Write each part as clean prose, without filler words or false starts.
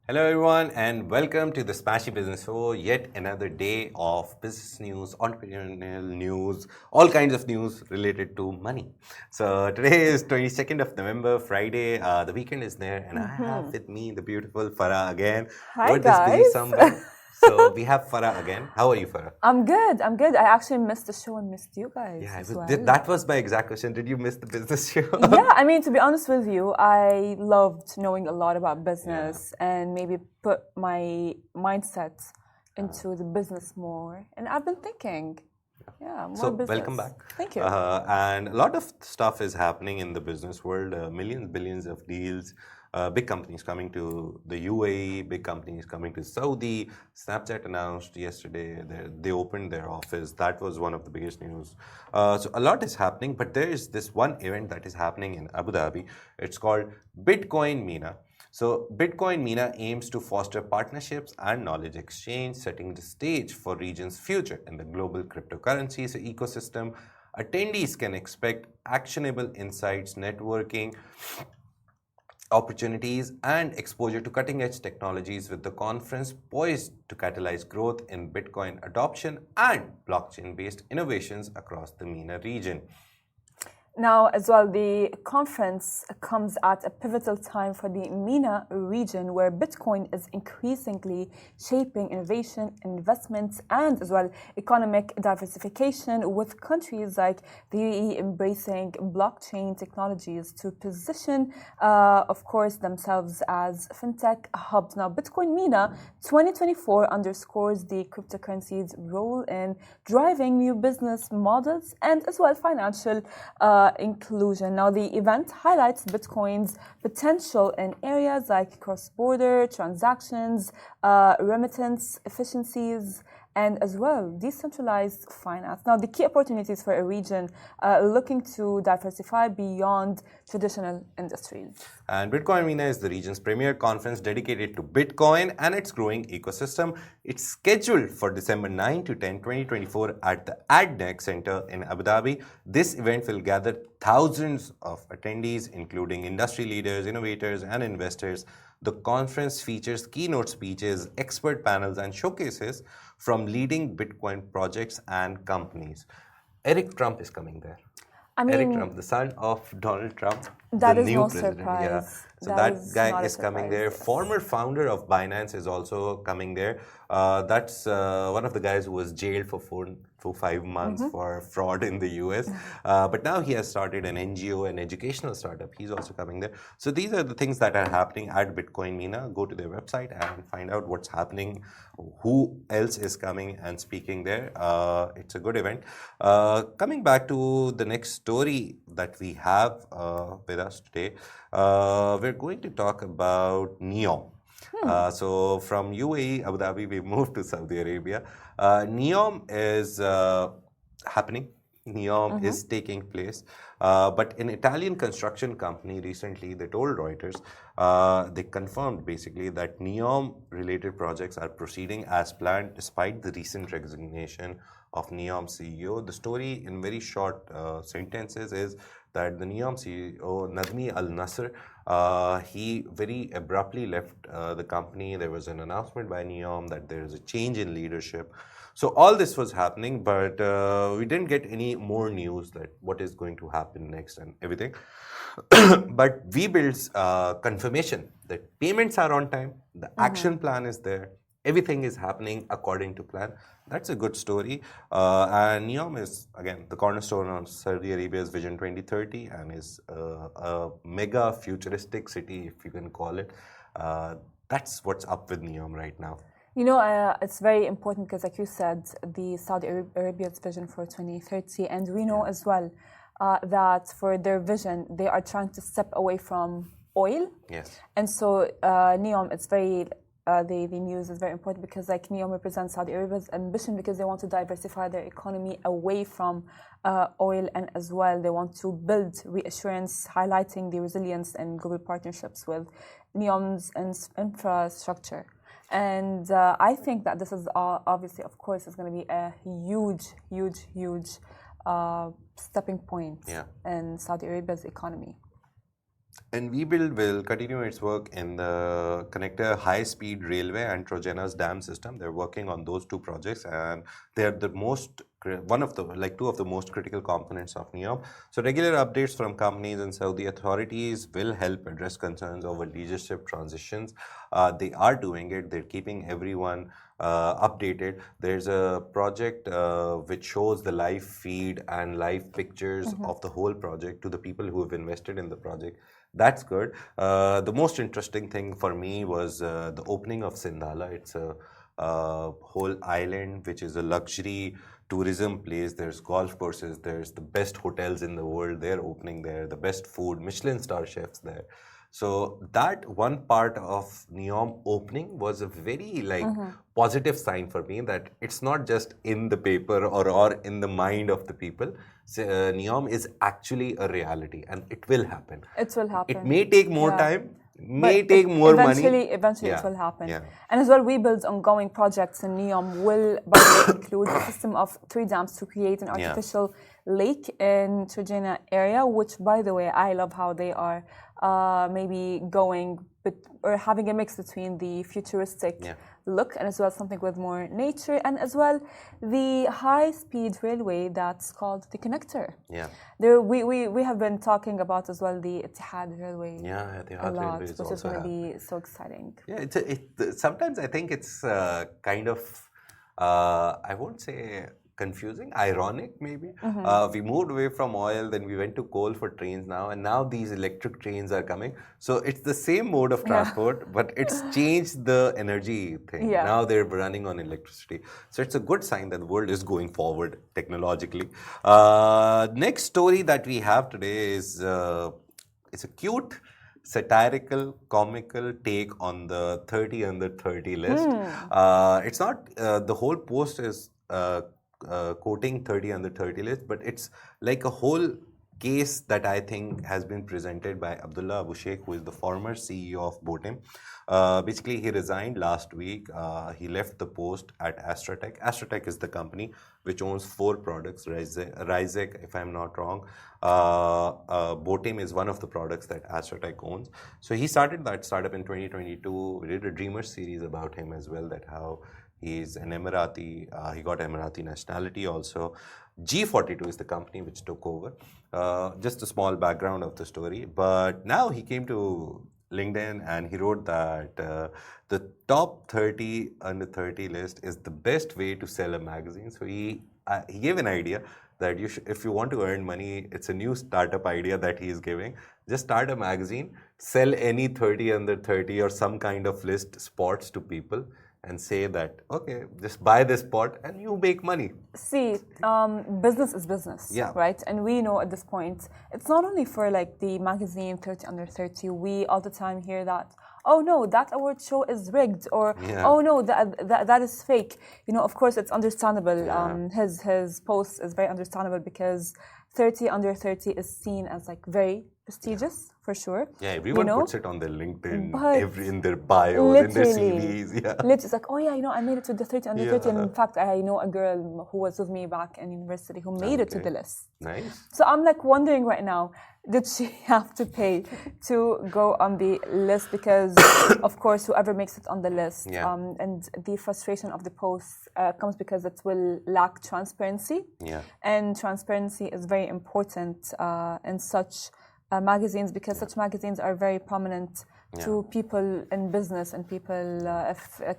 Hello, everyone, and welcome to the Smashy Business Show. Yet another day of business news, entrepreneurial news, all kinds of news related to money. So today is 22nd of November, Friday. The weekend is there, and I have with me the beautiful Farah again. Hi Word this busy guys. somewhere. So we have Farah again. How are you, Farah? I'm good. I actually missed the show and missed you guys Yeah, as well. that was my exact question. Did you miss the business show? Yeah, I mean, to be honest with you, I loved knowing a lot about business and maybe put my mindset into the business more. And I've been thinking, more So business. welcome back. Thank you. And a lot of stuff is happening in the business world. Millions, billions of deals. Big companies coming to the UAE. Big companies coming to Saudi. Snapchat announced yesterday they opened their office. That was one of the biggest news. So a lot is happening. But there is this one event that is happening in Abu Dhabi. It's called Bitcoin MENA. So Bitcoin MENA aims to foster partnerships and knowledge exchange, setting the stage for region's future in the global cryptocurrencies ecosystem. Attendees can expect actionable insights, networking opportunities, and exposure to cutting-edge technologies, with the conference poised to catalyze growth in Bitcoin adoption and blockchain-based innovations across the MENA region. Now, as well, the conference comes at a pivotal time for the MENA region, where Bitcoin is increasingly shaping innovation, investments, and as well economic diversification, with countries like the UAE embracing blockchain technologies to position, of course, themselves as fintech hubs. Now, Bitcoin MENA 2024 underscores the cryptocurrency's role in driving new business models and as well financial inclusion. Now, the event highlights Bitcoin's potential in areas like cross-border transactions, remittance efficiencies, and as well decentralized finance. Now, the key opportunities for a region looking to diversify beyond traditional industries. And Bitcoin MENA is the region's premier conference dedicated to Bitcoin and its growing ecosystem. It's scheduled for December 9 to 10, 2024 at the ADNEC Center in Abu Dhabi. This event will gather thousands of attendees, including industry leaders, innovators, and investors. The conference features keynote speeches, expert panels, and showcases from leading Bitcoin projects and companies. Eric Trump is coming there. Eric Trump, the son of Donald Trump, that the is new no president. surprise. Yeah. So that guy is coming there. Former founder of Binance is also coming there. That's one of the guys who was jailed for 5 months for fraud in the US. But now he has started an NGO, an educational startup. He's also coming there. So these are the things that are happening at Bitcoin MENA. Go to their website and find out what's happening, who else is coming and speaking there. It's a good event. Coming back to the next story that we have with us today, we're going to talk about NEOM. So from UAE, Abu Dhabi, we moved to Saudi Arabia. NEOM is happening. NEOM is taking place. But an Italian construction company recently, they told Reuters, they confirmed basically that NEOM-related projects are proceeding as planned despite the recent resignation of NEOM CEO. The story in very short sentences is that the NEOM CEO, Nadmi Al-Nasr, he very abruptly left the company. There was an announcement by NEOM that there is a change in leadership. So all this was happening, but we didn't get any more news that what is going to happen next and everything. But Webuild's confirmation that payments are on time, the action plan is there, everything is happening according to plan. That's a good story. And NEOM is, again, the cornerstone of Saudi Arabia's Vision 2030 and is a mega futuristic city, if you can call it. That's what's up with NEOM right now. You know, it's very important because, like you said, the Saudi Arabia's vision for 2030, and we know as well that for their vision, they are trying to step away from oil. Yes. And so NEOM, it's very, the news is very important because like NEOM represents Saudi Arabia's ambition because they want to diversify their economy away from oil, and as well they want to build reassurance, highlighting the resilience and global partnerships with NEOM's infrastructure. And I think that this is obviously, of course, is going to be a huge stepping point in Saudi Arabia's economy. And Webuild will continue its work in the connector high-speed railway and Trojena's dam system. They're working on those two projects, and they're the two of the most critical components of NEOM. So regular updates from companies and Saudi authorities will help address concerns over leadership transitions. They are doing it. They're keeping everyone updated. There's a project which shows the live feed and live pictures of the whole project to the people who have invested in the project. That's good. The most interesting thing for me was the opening of Sindhala. It's a whole island which is a luxury tourism place. There's golf courses, there's the best hotels in the world. They're opening there, the best food, Michelin star chefs there. So that one part of NEOM opening was a very positive sign for me, that it's not just in the paper or in the mind of the people. So, NEOM is actually a reality, and it will happen. It will happen. It may take more time, may take more money. Eventually it will happen. And as well, Webuild's ongoing projects in NEOM will, by the way, include a system of 3 dams to create an artificial lake in Trojena area, which, by the way, I love how they are maybe going or having a mix between the futuristic look and as well something with more nature, and as well the high-speed railway that's called the connector. We have been talking about as well the Etihad railway a lot, which is going to be so exciting. Sometimes I think it's kind of I won't say confusing, ironic maybe. We moved away from oil, then we went to coal for trains now, and now these electric trains are coming. So it's the same mode of transport, but it's changed the energy thing. Now they're running on electricity. So it's a good sign that the world is going forward technologically. Next story that we have today is it's a cute, satirical, comical take on the 30 under 30 list. It's not, the whole post is quoting 30 under 30 list, but it's like a whole case that I think has been presented by Abdullah Abu Sheikh, who is the former CEO of Botim. Basically, he resigned last week. He left the post at Astratech. Astratech is the company which owns 4 products, Rizek, if I'm not wrong. Botim is one of the products that Astratech owns. So he started that startup in 2022. We did a Dreamer series about him as well, that how he's an Emirati, he got Emirati nationality also. G42 is the company which took over. Just a small background of the story. But now he came to LinkedIn and he wrote that the top 30 under 30 list is the best way to sell a magazine. So he gave an idea that if you want to earn money, it's a new startup idea that he is giving. Just start a magazine, sell any 30 under 30 or some kind of list spots to people, and say that, okay, just buy this spot and you make money. See, business is business, right? And we know at this point, it's not only for like the magazine 30 under 30. We all the time hear that, oh no, that award show is rigged, or oh no, that is fake. You know, of course, it's understandable. His post is very understandable because 30 under 30 is seen as like very prestigious, for sure. Yeah, everyone puts it on their LinkedIn, in their bios, in their CVs. It's like, oh yeah, you know, I made it to the 30 under 30. And in fact, I know a girl who was with me back in university who made it to the list. Nice. So I'm like wondering right now, did she have to pay to go on the list? Because, of course, whoever makes it on the list, and the frustration of the post comes because it will lack transparency. And transparency is very important in such magazines, because such magazines are very prominent to people in business and people.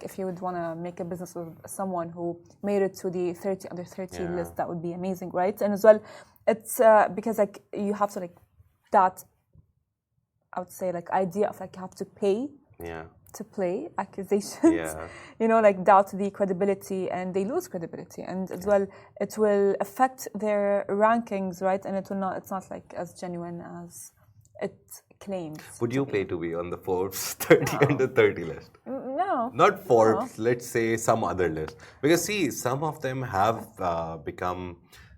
If you would want to make a business with someone who made it to the 30 under 30 list, that would be amazing, right? And as well, it's because like you have to like that, I would say, like idea of like you have to pay to play accusations, you know, like doubt the credibility, and they lose credibility, and as well it will affect their rankings, right? And it will not, it's not like as genuine as it claims. Would you pay to be on the Forbes 30 under 30 list? No. Not Forbes, let's say some other list. Because see, some of them have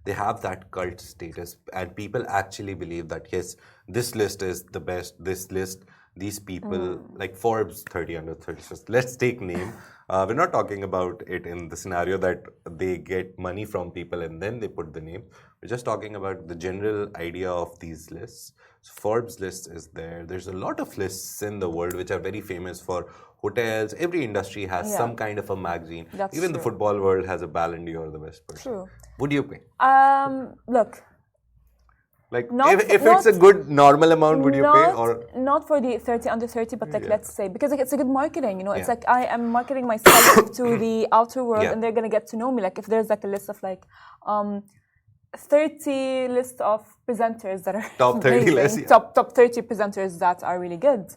they have that cult status, and people actually believe that yes, this list is the best, this list, these people, like Forbes 30 under 30. So let's take name. We're not talking about it in the scenario that they get money from people and then they put the name. We're just talking about the general idea of these lists. So Forbes list is there. There's a lot of lists in the world which are very famous for hotels. Every industry has some kind of a magazine. That's Even true. the football world has a Ballon d'Or, the best person. True. Would you pay? Look. Like, if it's a good normal amount, would you pay? Or not for the 30 under 30, but like let's say, because like, it's a good marketing, you know, it's like I am marketing myself to the outer world and they're gonna get to know me. Like if there's like a list of like 30 list of presenters that are top 30 amazing, top 30 presenters that are really good.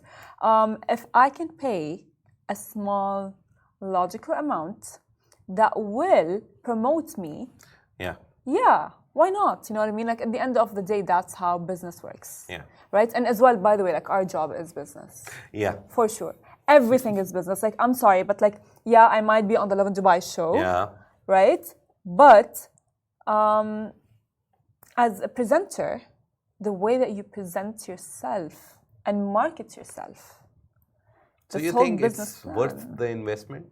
If I can pay a small logical amount that will promote me, yeah, why not? You know what I mean? Like at the end of the day, that's how business works. Yeah. Right? And as well, by the way, like our job is business. Yeah. For sure. Everything is business. Like, I'm sorry, but like, yeah, I might be on the Love in Dubai show. Yeah. Right? But as a presenter, the way that you present yourself and market yourself. So you think it's worth the investment?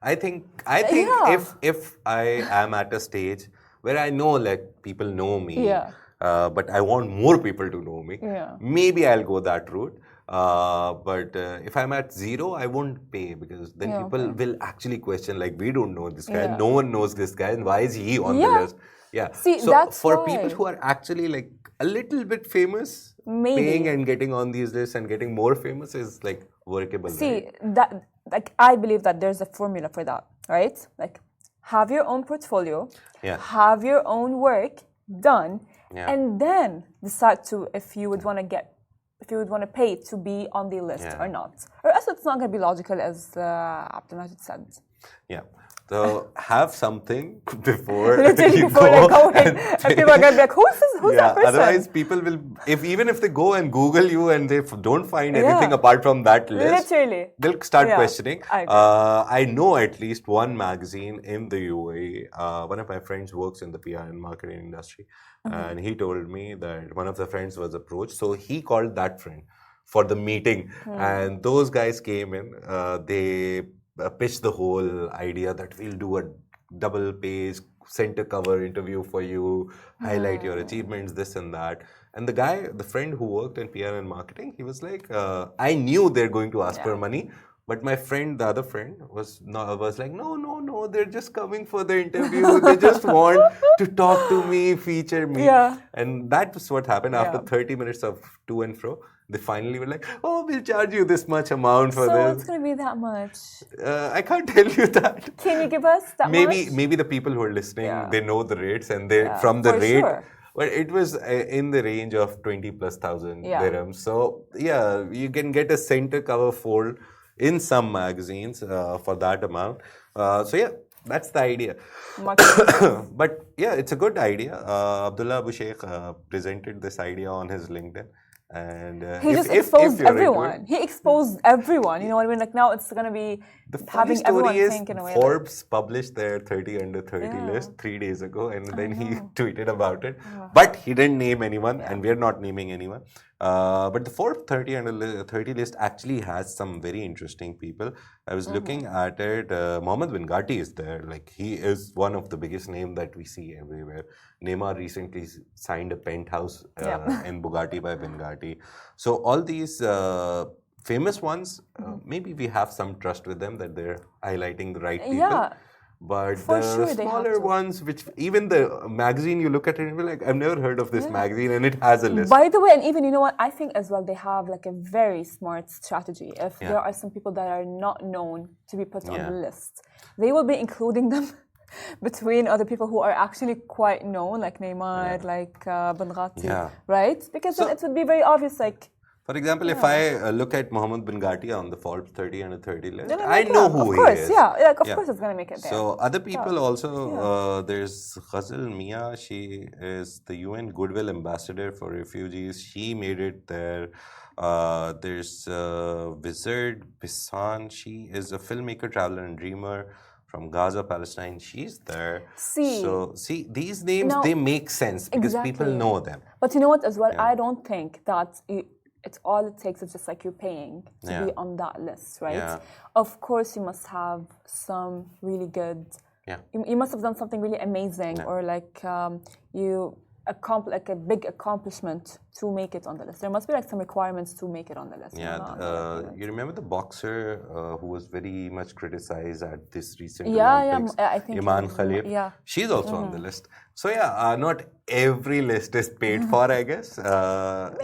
I think if I am at a stage where I know like people know me, but I want more people to know me, maybe I'll go that route. But if I'm at zero, I won't pay because then people will actually question like, we don't know this guy, no one knows this guy, and why is he on the list? Yeah. See, so that's for people who are actually like a little bit famous, paying and getting on these lists and getting more famous is like workable. See, that like I believe that there's a formula for that, right? Like have your own portfolio, have your own work done, and then decide to if you would want to pay to be on the list or not. Or else it's not going to be logical, as Abdulmajid said. Yeah. So have something before Literally you before go. they go in, and people are going to be like, who's that person? Otherwise people will, even if they go and Google you and they don't find anything apart from that list, they'll start questioning. I know at least one magazine in the UAE. One of my friends works in the PR and marketing industry. And he told me that one of the friends was approached. So he called that friend for the meeting. And those guys came in. They pitched the whole idea that we'll do a double page center cover interview for you, highlight your achievements, this and that. And the friend who worked in PR and marketing, he was like, I knew they're going to ask for money. But my friend, the other friend, was like, no, they're just coming for the interview. They just want to talk to me, feature me. And that was what happened after 30 minutes of to and fro. They finally were like, oh, we'll charge you this much amount for this. So it's going to be that much? I can't tell you that. Can you give us that much? Maybe the people who are listening, they know the rates and they from the rate. Sure. But it was in the range of 20,000+ dirhams. So yeah, you can get a center cover fold in some magazines for that amount. So yeah, that's the idea. But yeah, it's a good idea. Abdullah Abu Sheikh presented this idea on his LinkedIn. And he just exposed everyone. He exposed everyone. You know what I mean? Like now it's going to be having everyone think in a way. Forbes published their 30 under 30 list 3 days ago, and then he tweeted about it. But he didn't name anyone, and we're not naming anyone. But the Forbes 30 under 30 list actually has some very interesting people. I was looking at it. Mohammed bin Ghati is there. Like he is one of the biggest names that we see everywhere. Neymar recently signed a penthouse in Bugatti by bin Ghati. So all these famous ones, maybe we have some trust with them that they're highlighting the right people. Yeah. But the smaller ones, which even the magazine, you look at it and you're like, I've never heard of this magazine, and it has a list. By the way, and even, you know what, I think as well they have like a very smart strategy. If there are some people that are not known to be put on the list, they will be including them between other people who are actually quite known, like Neymar, like bin Ghati, right? Because then it would be very obvious, like, for example, if I look at Mohammed bin Ghati on the Forbes 30 under 30 list, I know who he is. Of course it's going to make it there. So other people also, there's Ghazal Mia, she is the UN Goodwill Ambassador for Refugees. She made it there. There's Wizard Bissan, she is a filmmaker, traveler and dreamer from Gaza, Palestine. She's there. So these names, they make sense because people know them. But you know what as well, I don't think that all it takes is just like you're paying to be on that list, right? Yeah. Of course, you must have some really good. Yeah. You must have done something really amazing, or like like a big accomplishment to make it on the list. There must be like some requirements to make it on the list. Yeah, you remember the boxer who was very much criticized at this recent Olympics? I think Iman Khalif. Yeah, she's also on the list. So yeah, not every list is paid for, I guess.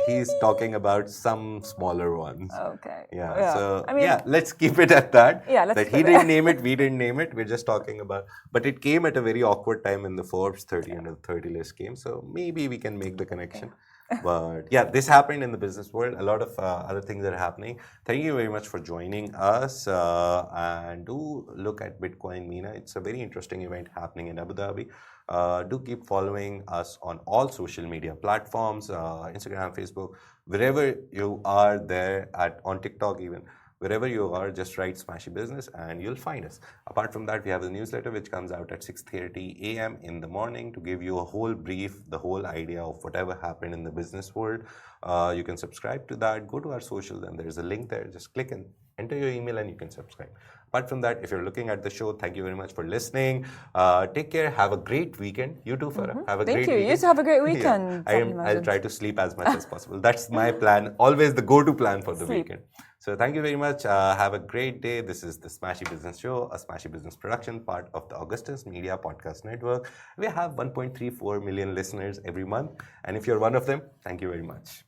He's talking about some smaller ones. Okay. Yeah. So I mean, let's keep it at that. Yeah, that he didn't name it, we didn't name it. We're just talking about. But it came at a very awkward time in the Forbes 30 under 30 list came. So maybe we can make the connection. But yeah, this happened in the business world. A lot of other things are happening. Thank you very much for joining us. And do look at Bitcoin MENA. It's a very interesting event happening in Abu Dhabi. Do keep following us on all social media platforms, Instagram, Facebook, wherever you are there, on TikTok even. Wherever you are, just write Smashy Business and you'll find us. Apart from that, we have a newsletter which comes out at 6:30 a.m. in the morning to give you a whole brief, the whole idea of whatever happened in the business world. You can subscribe to that. Go to our socials and there's a link there. Just click and enter your email and you can subscribe. Apart from that, if you're looking at the show, thank you very much for listening. Take care. Have a great weekend. You too, Farah. Have a great weekend. Thank you. You too have a great weekend. Yeah. I'll try to sleep as much as possible. That's my plan. Always the go-to plan for the weekend. So thank you very much. Have a great day. This is the Smashy Business Show, a Smashy Business production, part of the Augustus Media Podcast Network. We have 1.34 million listeners every month. And if you're one of them, thank you very much.